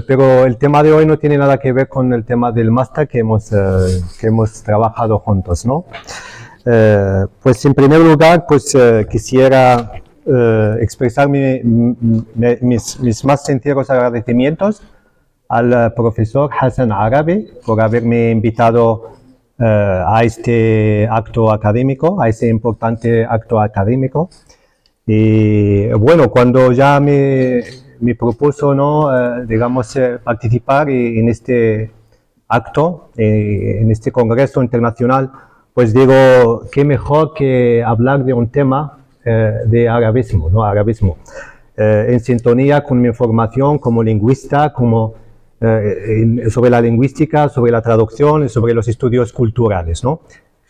Pero el tema de hoy no tiene nada que ver con el tema del máster que hemos trabajado juntos, ¿no? Pues en primer lugar, pues quisiera expresar mis más sinceros agradecimientos al profesor Hassan Arabi por haberme invitado a este acto académico, a ese importante acto académico. Y bueno, cuando ya me propuso, ¿no? Digamos, participar en este acto, en este congreso internacional, pues digo, qué mejor que hablar de un tema de arabismo, ¿no? Arabismo, en sintonía con mi formación como lingüista, sobre la lingüística, sobre la traducción y sobre los estudios culturales, ¿no?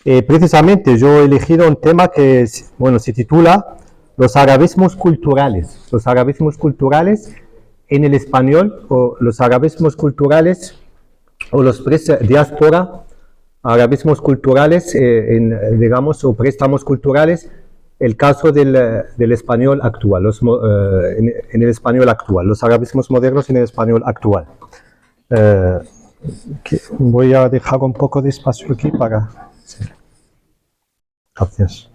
Precisamente yo he elegido un tema que, bueno, se titula los arabismos culturales en el español, o los arabismos culturales, o los diáspora, arabismos culturales, digamos, o préstamos culturales, el caso del español actual, en el español actual, los arabismos modernos en el español actual. Voy a dejar un poco de espacio aquí para... Sí. Gracias.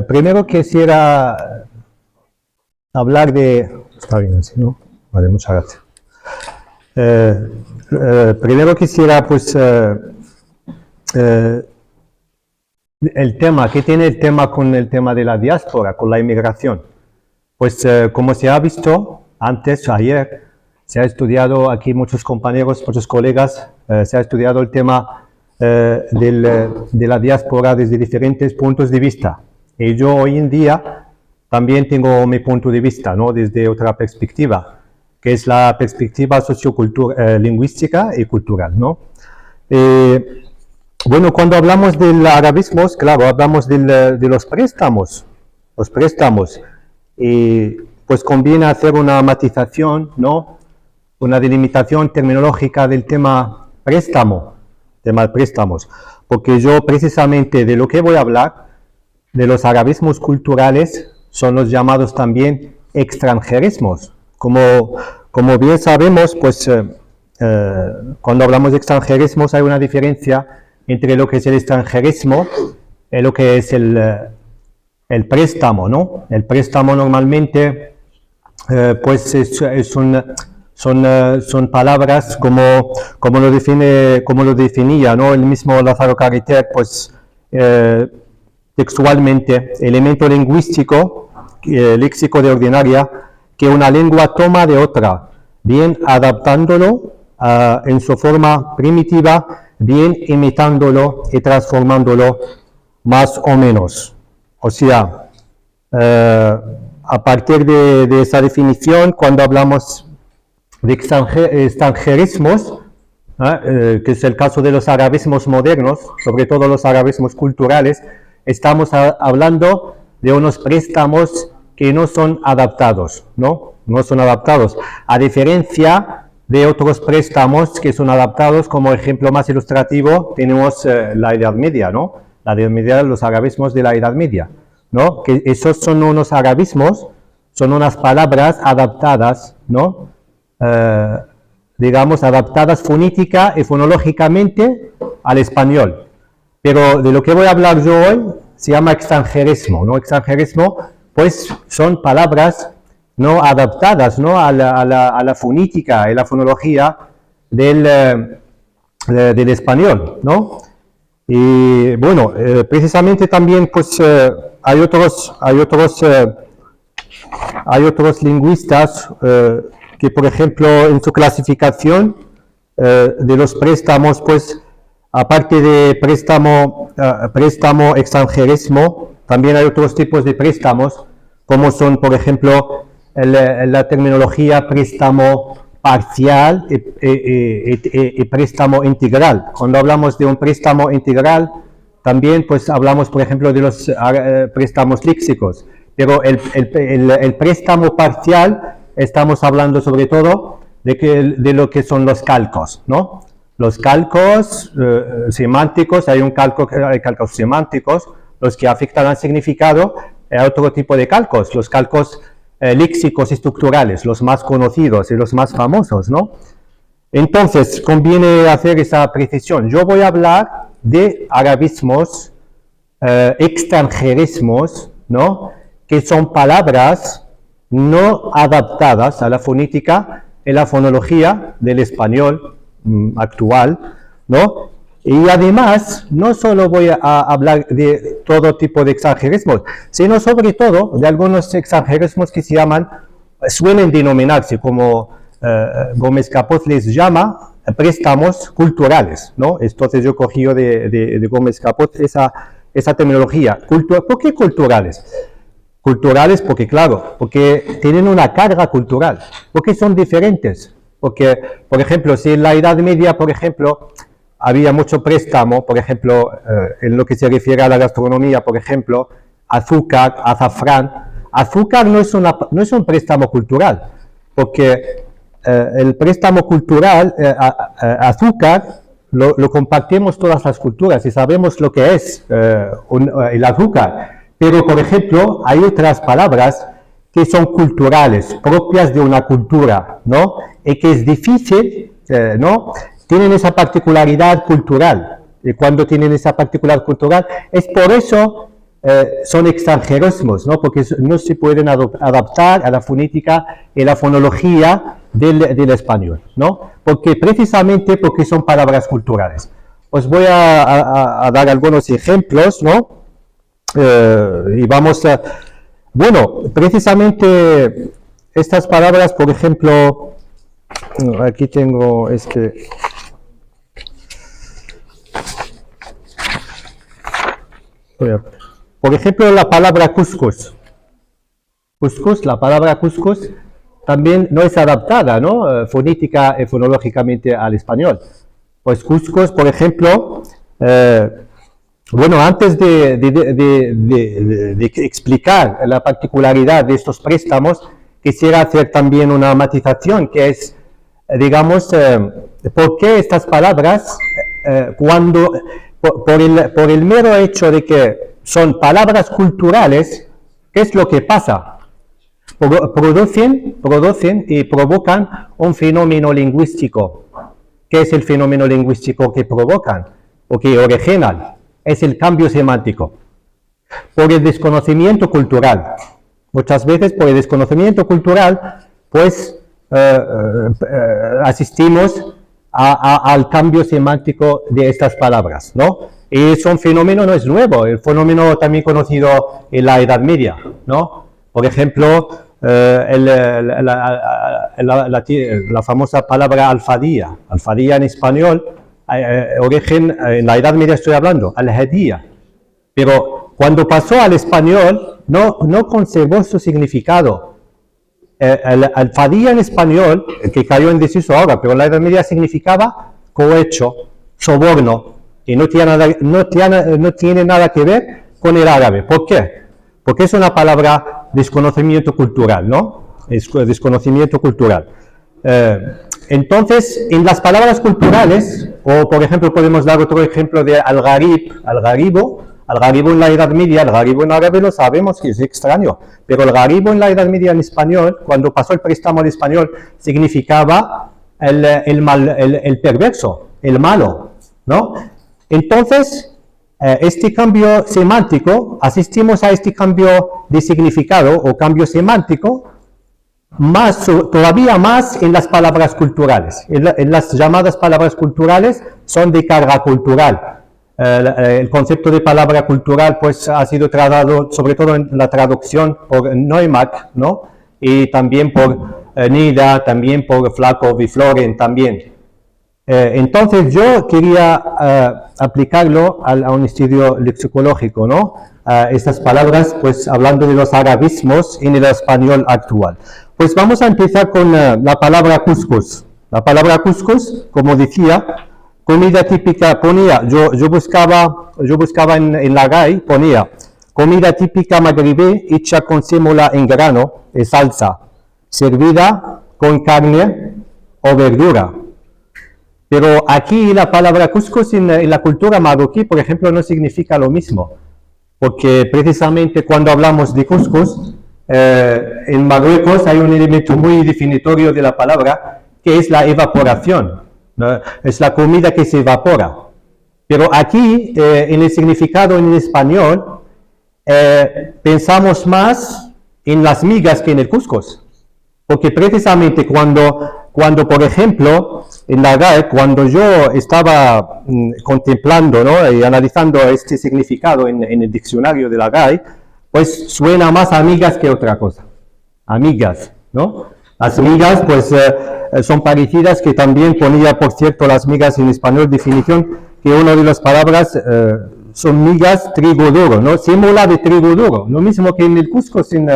Primero quisiera hablar de... Está bien así, ¿no? Vale, muchas gracias. Primero quisiera, pues, el tema, ¿qué tiene el tema con el tema de la diáspora, con la inmigración? Pues, como se ha visto antes, ayer, se ha estudiado aquí muchos compañeros, muchos colegas, se ha estudiado el tema de la diáspora desde diferentes puntos de vista. Y yo hoy en día también tengo mi punto de vista, ¿no? Desde otra perspectiva, que es la perspectiva lingüística y cultural, ¿no? Bueno, cuando hablamos de arabismos, claro, hablamos de los préstamos. Y pues conviene hacer una matización, ¿no? Una delimitación terminológica del tema préstamos, porque yo precisamente de lo que voy a hablar, de los arabismos culturales, son los llamados también extranjerismos. Como bien sabemos, pues cuando hablamos de extranjerismos hay una diferencia entre lo que es el extranjerismo y lo que es el préstamo, ¿no? El préstamo normalmente, pues son palabras como lo definía, ¿no? El mismo Lázaro Carreter, pues textualmente, elemento lingüístico, léxico de ordinaria, que una lengua toma de otra, bien adaptándolo en su forma primitiva, bien imitándolo y transformándolo más o menos. O sea, a partir de esa definición, cuando hablamos de extranjerismos, que es el caso de los arabismos modernos, sobre todo los arabismos culturales, estamos hablando de unos préstamos que no son adaptados, ¿no? No son adaptados, a diferencia de otros préstamos que son adaptados. Como ejemplo más ilustrativo tenemos la Edad Media, ¿no? La Edad Media, los arabismos de la Edad Media, ¿no? Que esos son unos arabismos, son unas palabras adaptadas, ¿no? Digamos, adaptadas fonética y fonológicamente al español. Pero de lo que voy a hablar yo hoy se llama extranjerismo, ¿no? Extranjerismo, pues son palabras no adaptadas, ¿no? a la fonética y la fonología del español, ¿no? Y bueno, precisamente también, pues hay otros lingüistas que, por ejemplo, en su clasificación de los préstamos, pues aparte de préstamo extranjerismo, también hay otros tipos de préstamos, como son, por ejemplo, la terminología préstamo parcial y préstamo integral. Cuando hablamos de un préstamo integral, también pues hablamos, por ejemplo, de los préstamos léxicos, pero el préstamo parcial estamos hablando sobre todo de lo que son los calcos, ¿no? Los calcos semánticos, hay calcos semánticos, los que afectan al significado, hay otro tipo de calcos, los calcos léxicos estructurales, los más conocidos y los más famosos, ¿no? Entonces, conviene hacer esa precisión. Yo voy a hablar de arabismos, extranjerismos, ¿no? Que son palabras no adaptadas a la fonética y la fonología del español actual, ¿no? Y además, no solo voy a hablar de todo tipo de extranjerismos, sino sobre todo de algunos extranjerismos que suelen denominarse, como Gómez Capuz les llama, préstamos culturales, ¿no? Entonces yo cogí de Gómez Capuz esa terminología. ¿Por qué culturales? Culturales porque, claro, porque tienen una carga cultural, porque son diferentes. Porque, por ejemplo, si en la Edad Media, por ejemplo, había mucho préstamo, por ejemplo, en lo que se refiere a la gastronomía, por ejemplo, azúcar, azafrán. Azúcar no es un préstamo cultural, porque el préstamo cultural, azúcar, lo compartimos todas las culturas y sabemos lo que es el azúcar. Pero, por ejemplo, hay otras palabras que son culturales, propias de una cultura, ¿no? Y que es difícil, ¿no? Tienen esa particularidad cultural. Y cuando tienen esa particularidad cultural, es por eso son extranjerismos, ¿no? Porque no se pueden adaptar a la fonética y la fonología del español, ¿no? Precisamente porque son palabras culturales. Os voy a dar algunos ejemplos, ¿no? Y vamos a... Bueno, precisamente estas palabras, por ejemplo, aquí tengo por ejemplo, la palabra cuscús. La palabra cuscús también no es adaptada, ¿no? Fonética y fonológicamente al español. Pues cuscús, por ejemplo, bueno, antes de explicar la particularidad de estos préstamos, quisiera hacer también una matización, que es, digamos, por qué estas palabras, por el mero hecho de que son palabras culturales, ¿qué es lo que pasa? Producen y provocan un fenómeno lingüístico. ¿Qué es el fenómeno lingüístico que provocan o que originan? Es el cambio semántico, por el desconocimiento cultural. Muchas veces por el desconocimiento cultural, pues asistimos al cambio semántico de estas palabras, ¿no? Y es un fenómeno, no es nuevo, el fenómeno también conocido en la Edad Media, ¿no? Por ejemplo, la famosa palabra alfadía en español, origen, en la Edad Media estoy hablando, al-hadía, pero cuando pasó al español no conservó su significado. Alfadía en español, que cayó en desuso ahora, pero en la Edad Media significaba cohecho, soborno, y no tiene nada que ver con el árabe. ¿Por qué? Porque es una palabra desconocimiento cultural, ¿no? Es desconocimiento cultural. Entonces, en las palabras culturales, o por ejemplo podemos dar otro ejemplo de al-garibo en la Edad Media, el garibo en árabe lo sabemos que es extraño, pero el garibo en la Edad Media en español, cuando pasó el préstamo al español, significaba el perverso, el malo, ¿no? Entonces, este cambio semántico, asistimos a este cambio de significado o cambio semántico, todavía más en las palabras culturales. En las llamadas palabras culturales son de carga cultural. El concepto de palabra cultural pues ha sido tratado sobre todo en la traducción por Neumark, ¿no? Y también por Nida, también por Flakov y Floren también. Entonces yo quería aplicarlo a un estudio lexicológico, ¿no? Estas palabras, pues hablando de los arabismos en el español actual. Pues vamos a empezar con la palabra cuscús. La palabra cuscús, como decía, comida típica, ponía, yo buscaba en la GAI, ponía comida típica magrebí hecha con sémola en grano y salsa, servida con carne o verdura. Pero aquí la palabra couscous en la cultura marroquí, por ejemplo, no significa lo mismo. Porque precisamente cuando hablamos de couscous, en Marruecos hay un elemento muy definitorio de la palabra, que es la evaporación, ¿no? Es la comida que se evapora. Pero aquí, en el significado en el español, pensamos más en las migas que en el couscous. Porque precisamente cuando por ejemplo, en la GAE, cuando yo estaba contemplando, ¿no?, y analizando este significado en el diccionario de la GAE, pues suena más a migas que otra cosa. Amigas, ¿no? Las migas, pues, son parecidas, que también ponía, por cierto, las migas en español, definición, que una de las palabras son migas trigo duro, ¿no? Sémola de trigo duro, lo mismo que en el couscous en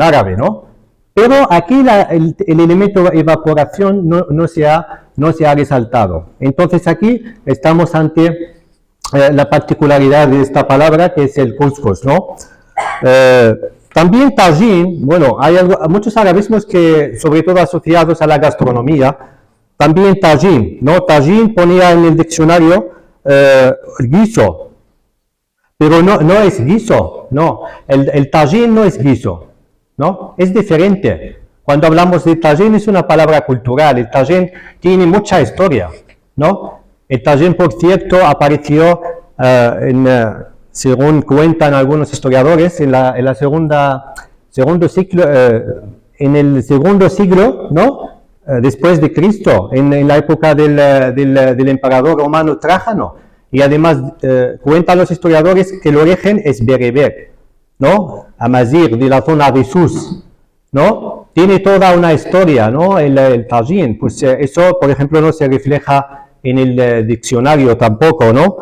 árabe, ¿no? Pero aquí el elemento evaporación no se ha resaltado. Entonces aquí estamos ante la particularidad de esta palabra, que es el couscous, ¿no? También tajín, bueno, hay muchos arabismos que, sobre todo asociados a la gastronomía. También tajín, ¿no? Tajín ponía en el diccionario guiso, pero no es guiso, no. El tajín no es guiso, ¿no? Es diferente. Cuando hablamos de tajín es una palabra cultural. El tajín tiene mucha historia, ¿no? El tajín, por cierto, apareció según cuentan algunos historiadores, en el segundo siglo, ¿no? Después de Cristo, en la época del emperador romano Trájano. Y además cuentan los historiadores que el origen es bereber, ¿no? Amazir, de la zona de Sus, ¿no? Tiene toda una historia, ¿no? El tajín, pues eso, por ejemplo, no se refleja en el diccionario tampoco, ¿no?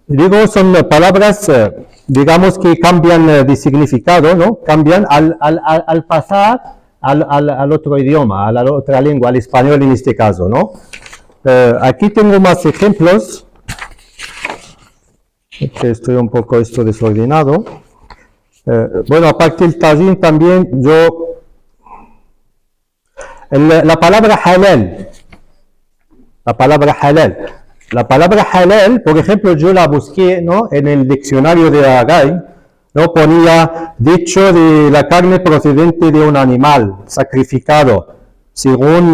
Digo, son palabras, digamos, que cambian de significado, ¿no? Cambian al pasar al otro idioma, a la otra lengua, al español en este caso, ¿no? Aquí tengo más ejemplos. Estoy un poco desordenado. Bueno, aparte del tajín también, la palabra halal. La palabra halal, por ejemplo, yo la busqué, ¿no?, en el diccionario de la GAE, ¿no? Ponía dicho de la carne procedente de un animal sacrificado, según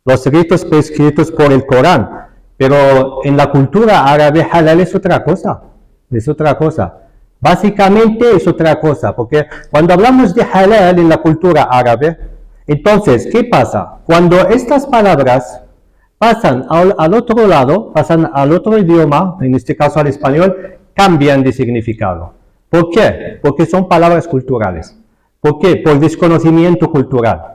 los ritos prescritos por el Corán. Pero en la cultura árabe halal es otra cosa, Básicamente es otra cosa, porque cuando hablamos de halal en la cultura árabe, entonces, ¿qué pasa? Cuando estas palabras pasan al otro lado, pasan al otro idioma, en este caso al español, cambian de significado. ¿Por qué? Porque son palabras culturales. ¿Por qué? Por desconocimiento cultural.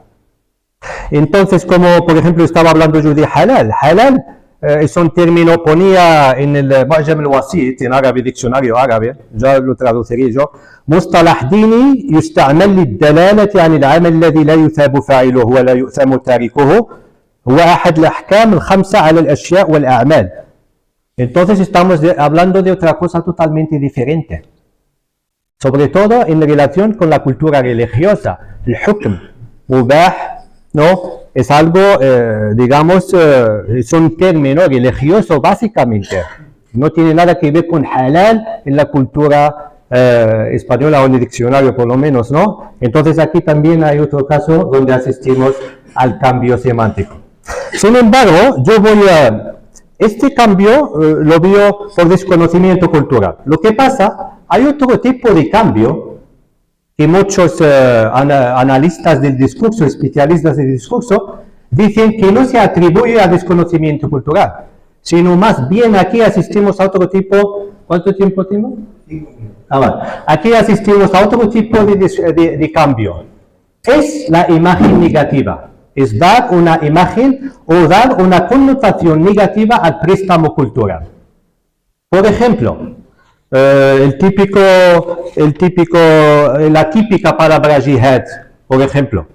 Entonces, como por ejemplo estaba hablando yo de halal. Halal es un término, ponía en el Mu'jam al-Wasit, en árabe, diccionario árabe, ya lo traduciré yo, مصطلح ديني يستعمل للدلالة عن العمل الذي لا يثاب فاعله ولا يؤثم تاركه هو أحد الأحكام الخمسة على الأشياء والأعمال. Entonces estamos hablando de otra cosa totalmente diferente, sobre todo en relación con la cultura religiosa. El hukm, mubah, ¿no? Es algo, digamos, es un término religioso básicamente. No tiene nada que ver con halal en la cultura española o en el diccionario por lo menos, ¿no? Entonces aquí también hay otro caso donde asistimos al cambio semántico. Sin embargo, este cambio lo veo por desconocimiento cultural. Lo que pasa, hay otro tipo de cambio que muchos analistas del discurso, especialistas del discurso, dicen que no se atribuye a desconocimiento cultural, sino más bien aquí asistimos a otro tipo. ¿Cuánto tiempo tengo? 5 minutos. Vale. Aquí asistimos a otro tipo de cambio. Es la imagen negativa. Es dar una imagen o dar una connotación negativa al préstamo cultural. Por ejemplo, la típica palabra jihad, por ejemplo.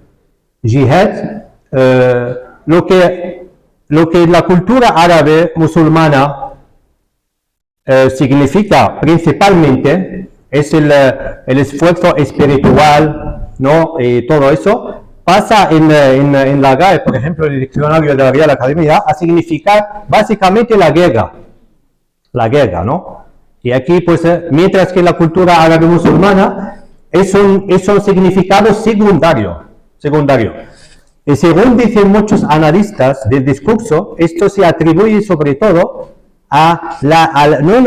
Jihad, lo que en la cultura árabe musulmana significa principalmente es el esfuerzo espiritual, ¿no? Y todo eso pasa en la GAE, por ejemplo, el diccionario de la Real Academia, a significar básicamente la guerra, ¿no? Y aquí, pues, mientras que la cultura árabe musulmana es un significado secundario. Y según dicen muchos analistas del discurso, esto se atribuye sobre todo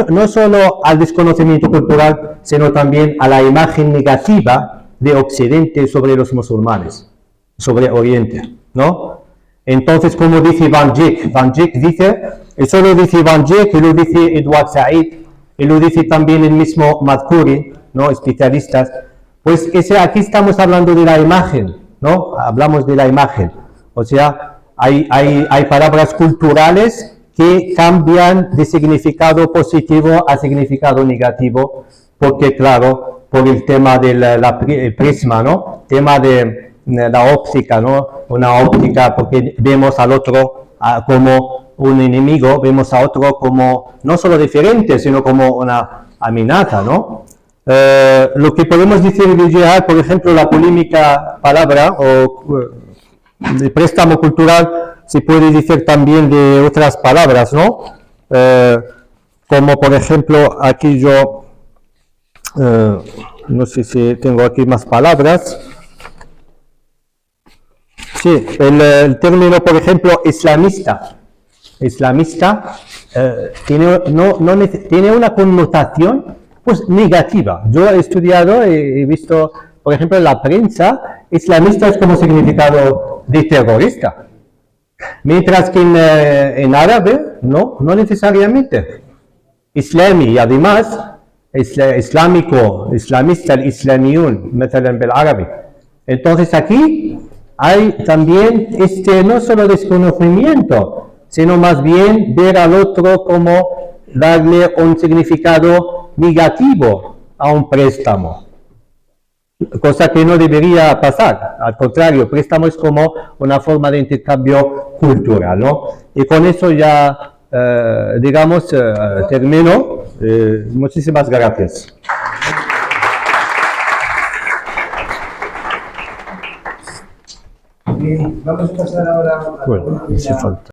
no solo al desconocimiento cultural, sino también a la imagen negativa de Occidente sobre los musulmanes, sobre Oriente, ¿no? Entonces, como dice Van Dijk dice, eso lo dice Van Dijk y lo dice Edward Said, y lo dice también el mismo Madkouri, ¿no? Especialistas, pues aquí estamos hablando de la imagen, ¿no? Hablamos de la imagen, o sea, hay palabras culturales que cambian de significado positivo a significado negativo, porque claro, por el tema del prisma, ¿no? Tema de la óptica, ¿no? Una óptica, porque vemos al otro como un enemigo, vemos a otro como no solo diferente, sino como una amenaza, ¿no? Lo que podemos decir de jihad, por ejemplo, la polémica palabra o de préstamo cultural, se puede decir también de otras palabras, ¿no? Como por ejemplo, aquí yo, no sé si tengo aquí más palabras. Sí, el término, por ejemplo, islamista. Islamista tiene una connotación pues negativa. Yo he estudiado y he visto, por ejemplo, en la prensa, islamista es como significado de terrorista. Mientras que en árabe, no necesariamente. Islami, y además, islamista, el islamiyun, مثلا بالعربي. Entonces aquí hay también no solo desconocimiento, sino más bien ver al otro como darle un significado negativo a un préstamo. Cosa que no debería pasar, al contrario, préstamo es como una forma de intercambio cultural, ¿no? Y con eso ya, digamos, termino. Muchísimas gracias. Bien, vamos a pasar ahora a... Bueno, hace falta.